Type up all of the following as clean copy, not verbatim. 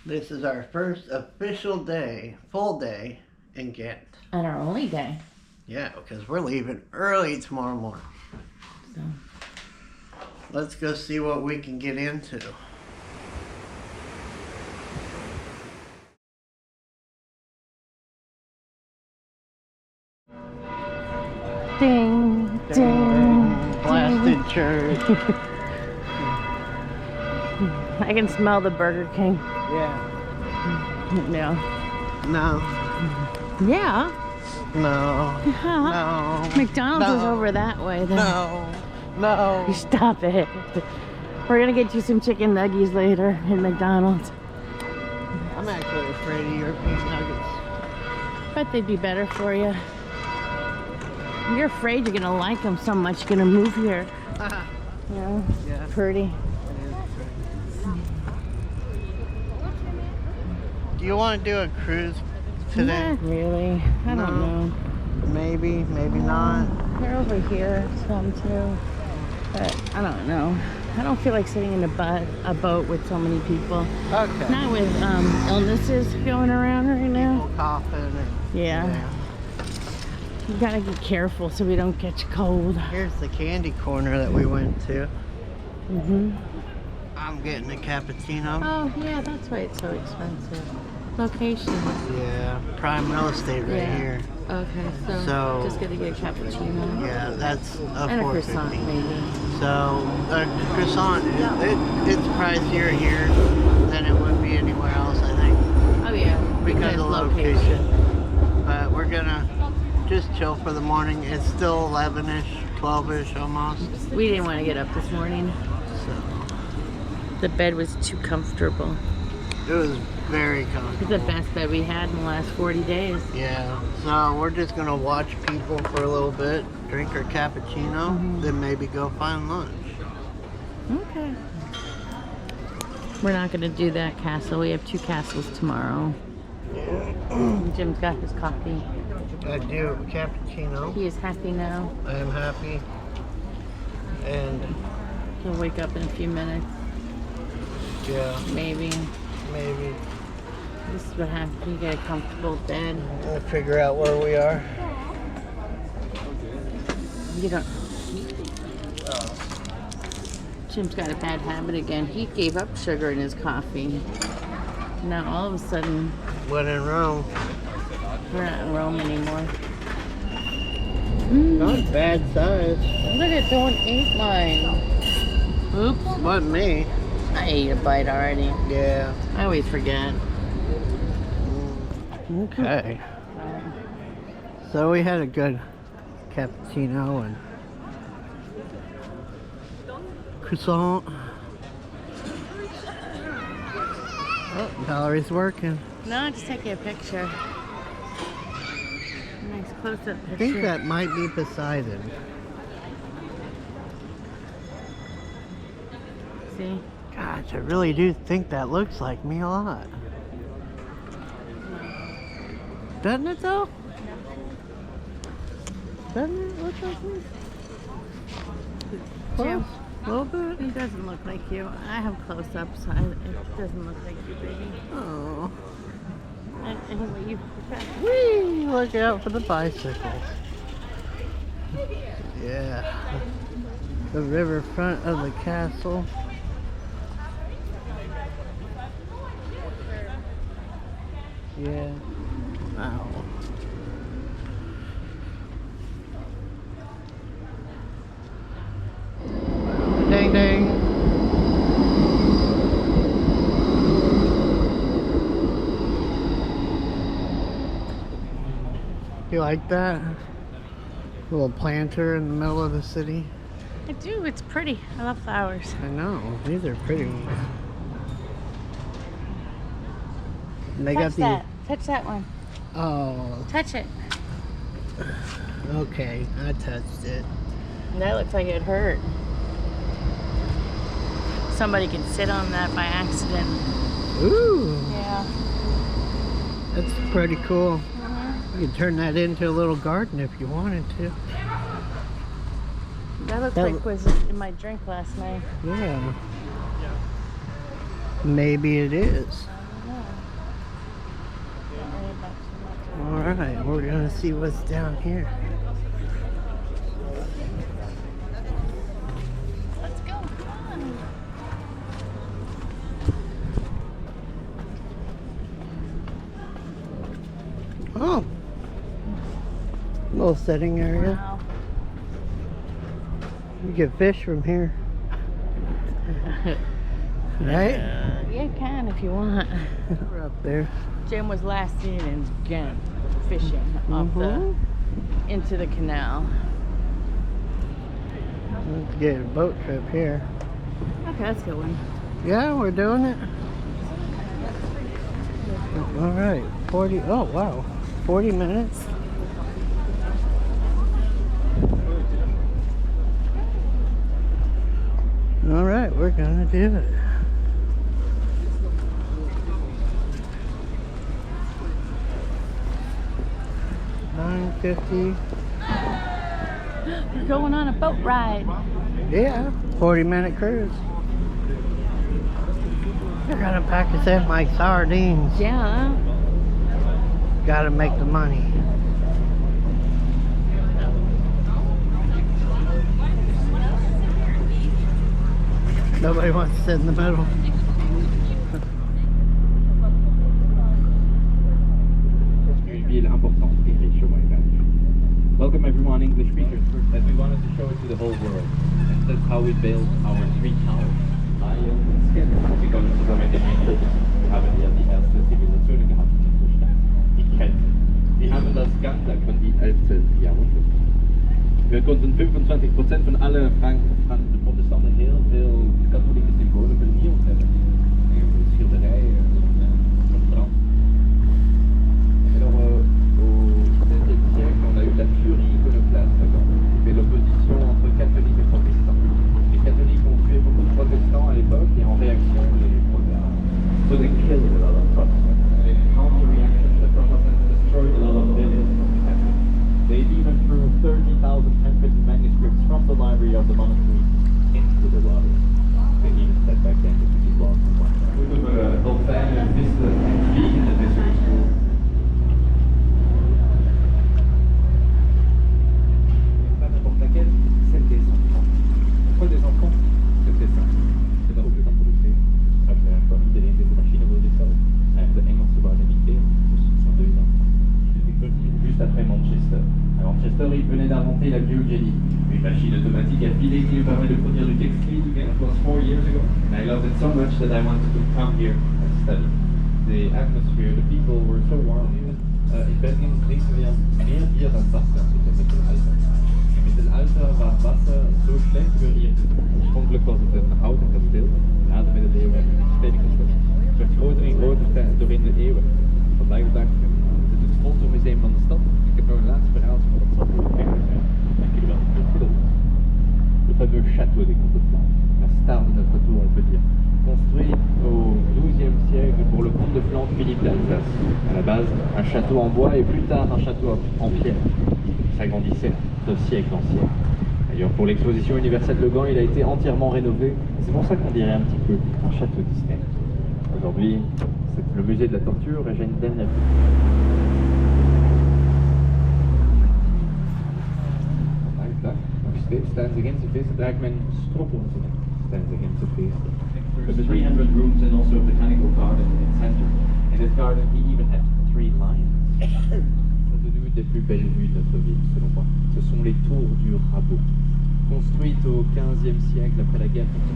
This is our first official day, full day in Ghent. And our only day. Yeah, because we're leaving early tomorrow morning. So. Let's go see what we can get into. Ding, ding, Blasted church. I can smell the Burger King. Yeah. No. No. Yeah. No. No. McDonald's No. is over that way then. No. No. You stop it. We're gonna get you some chicken nuggies later in McDonald's. I'm actually afraid of European nuggets. Bet they'd be better for you. You're afraid you're gonna like them so much you're gonna move here. You know? Yeah. Pretty. Do you want to do a cruise today? Not really. I don't know. Maybe, maybe not. They're over here, some too. But I don't know. I don't feel like sitting in a boat with so many people. Okay. Not with illnesses going around right now. People coughing. And, Yeah. You gotta be careful so we don't catch cold. Here's the candy corner that we went to. Mhm. I'm getting a cappuccino. Oh yeah, that's why it's so expensive. Location. Yeah, prime real estate right Yeah. here. Okay, So- just gonna get a cappuccino. Yeah, that's a And a $4.50. croissant maybe. So a croissant, it's pricier here than it would be anywhere else, I think, Oh yeah. because of location. But we're gonna just chill for the morning. It's still 11-ish, 12-ish almost. We didn't want to get up this morning. So The bed was too comfortable. it was very It's comfortable. the best bed we had in the last 40 days. Yeah, so we're just gonna watch people for a little bit, drink our cappuccino, then maybe go find lunch. Okay. We're not going to do that castle. We have 2 castles tomorrow. Jim's got his coffee. I do cappuccino. He is happy now. I am happy, and He'll wake up in a few minutes. yeah, Maybe. maybe This is what happens. You get a comfortable bed. we'll figure out where we are. You don't. Jim's got a bad habit again. He gave up sugar in his coffee. Now all of a sudden, When in Rome. we're not in Rome anymore. Not bad size. Look at, don't eat mine. Oops. Wasn't me. I ate a bite already. Yeah. I always forget. Okay. So we had a good cappuccino and croissant. Oh, Valerie's working. No, just taking a picture. Nice close-up picture. I think that might be Poseidon. See? Gosh, I really do think that looks like me a lot. Doesn't it though? Doesn't it look like me? Jim, A little bit. he doesn't look like you. I have close-ups. It doesn't look like you, baby. Oh. Anyway, you. Whee! Look out for the bicycles. Yeah. The riverfront of the castle. Yeah. Wow. Ding ding. You like that? Little planter in the middle of the city. I do. It's pretty. I love flowers. I know. These are pretty ones. And they got Touch the. that. Touch that one. Oh, Touch it. okay. I touched it. That looks like it hurt. Somebody can sit on that by accident. Ooh, Yeah. that's pretty cool. You could turn that into a little garden if you wanted to. That looks That like was in my drink last night. Yeah. Maybe it is. Yeah. Alright, we're gonna see what's down here. Let's go. Come on. Oh! Little sitting area. Wow. You get fish from here. Right? Yeah, you can if you want. We're up there. Jim was last seen in Ghent fishing off the into the canal. Let's get a boat trip here. Okay, that's a good one. Yeah, we're doing it. Alright, 40, oh wow, 40 minutes. Alright, we're gonna do it. $9.50. We're going on a boat ride. Yeah, 40-minute cruise. They're gonna pack us in like sardines. Yeah. Gotta make the money. Nobody wants to sit in the middle. Une ville importante et riche au Moyen-Âge. Welcome everyone, English speakers, as we wanted to show it to the whole world. And that's how we built our 3 towers. Sie kommen zusammen in den England. Wir haben hier die erste Zivilisation gehabt in dieser Stadt, die Kelten. Die haben das ganz lang von die 11. Jahrhundert. Wir konnten 25% von allen Protestanten heel veel katholieke symbolen vernield hebben. Schilderijen, van brand. Alors, au XVIe siècle, on a eu la furie iconoclaste, d'accord, qui fait l'opposition entre catholiques et protestants. Les catholiques ont tué beaucoup de protestants à l'époque, et en réaction, les protestants. So they killed a lot of Protestants. And in counter-reaction, the Protestants destroyed a lot of villages of the Catholics. They even threw 30,000 handwritten manuscripts from the library of the monastery into the water. They even said back then that we lost one. We were dolfijn en vissen en vliegen in this school. Pas n'importe laquelle, celle des enfants. Pourquoi des enfants? C'était simple. C'est daar ook de kant op de en iedereen deze machine wilde zelf. En de Engelsen waren niet tegen, dus ça doe je dan. Juste après Manchester. À Manchester, ils venaient d'inventer la cryogénie, une machine automatique à filer qui nous permet de produire du textile. It was 4 years ago, and I loved it so much that I wanted to come here and study. The atmosphere, the people were so warm. In Belgium drinken wir mehr Bier dan Wasser in het Mittelalter. In het Mittelalter was Wasser zo slecht geïrriteerd. Oorspronkelijk was het een houten kasteel, na de middeleeuwen hebben we een stenen kasteel. Het werd groter en groter door in de eeuwen. Vandaag de dag is het sponsormuseum van de stad. Ik heb nog een laatste verhaaltje, maar dat zal voor de zijn. Dank jullie wel. Le fameux château des Comtes de Flandre, la star de notre tour, on peut dire. Construit au XIIe siècle pour le comte de Flandre Philippe d'Alsace. À la base, un château en bois et plus tard un château en pierre. Il s'agrandissait de siècle en siècle. D'ailleurs, pour l'exposition universelle de Gand, il a été entièrement rénové. C'est pour ça qu'on dirait un petit peu un château Disney. Aujourd'hui, c'est le musée de la torture et j'ai une dernière tijdens de Gentse feesten draait men stroppen tijdens de Gentse feesten. There's 300 rooms and also a botanical garden in the center. In this garden, he even had 3 lions. C'est l'une des plus belles vues de notre ville, selon moi. Ce sont les tours du Rabot, construites au XVe siècle après la guerre contre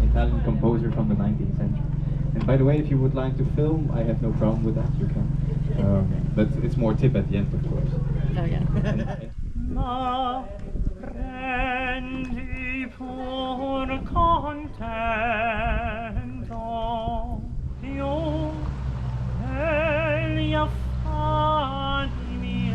Italian composer from the 19th century. And by the way, if you would like to film, I have no problem with that, you can. But it's more tip at the end, of course. Oh yeah. Ma prendi pur contento io egli affari miei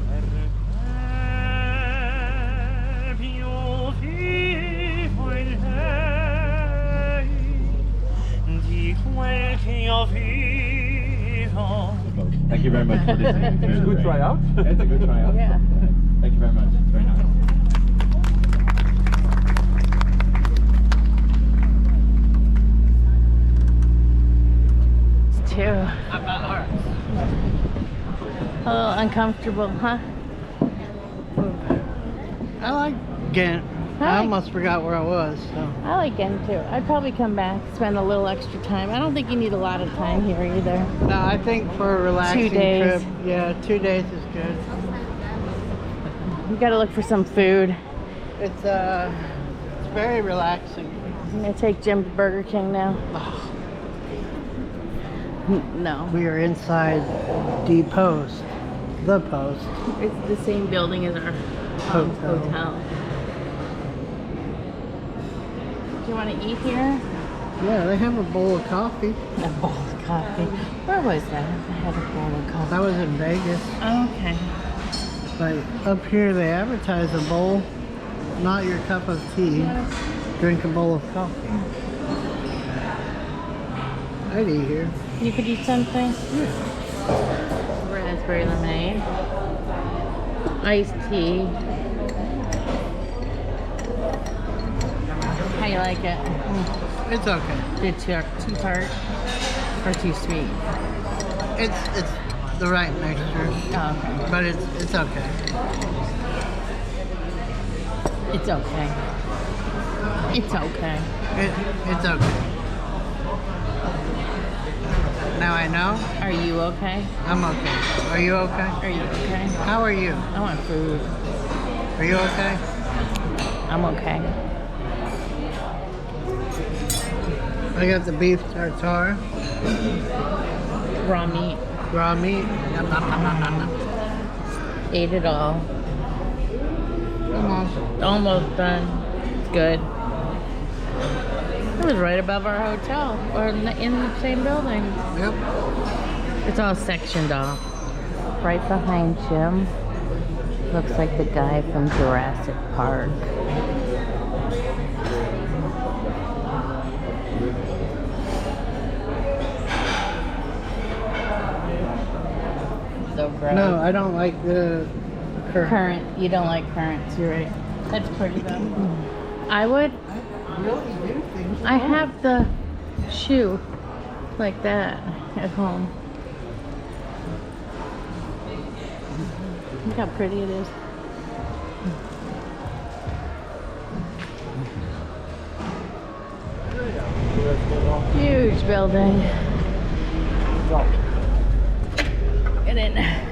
perché più vivo il lei di quel che io vivo. Thank you very much for listening. It's a good tryout. It's a good tryout. Yeah. Thank you very much. It's very nice. uncomfortable, huh? I like Ghent. I I like- almost forgot where I was. So I like Ghent too. I'd probably come back, spend a little extra time. I don't think you need a lot of time here either. no, I think for a relaxing 2 days. trip, yeah, 2 days is good. You gotta look for some food. It's very relaxing. I'm gonna take Jim to Burger King now. No, We are inside the Post. The Post. it's the same building as our Hotel. hotel. Do you want to eat here? Yeah, they have a bowl of coffee. A bowl of coffee. Where was that? I had a bowl of coffee. That was in Vegas. Okay. But up here they advertise a bowl, not your cup of tea. Drink a bowl of coffee. I'd eat here. You could eat something? Raspberry lemonade. Iced tea. How you like it? It's okay. Too tart or too sweet? It's the right mixture, Oh, okay. but it's okay. It's okay. It's okay. It's okay. Now I know Are you okay? I'm okay. Are you okay? Are you okay? How are you? I want food. Are you okay? I'm okay. I got the beef tartare, Raw meat. raw meat. Nom, nom, nom, nom, nom, nom. Ate it all. Almost. Almost done. It's good. It was right above our hotel, or in the same building. Yep. It's all sectioned off. Right behind Jim looks like the guy from Jurassic Park. So gross. No, I don't like the Current. You don't like currants, you're right. That's pretty though. I would. I really do think I have the shoe like that at home. Look how pretty it is. Huge building. Get in.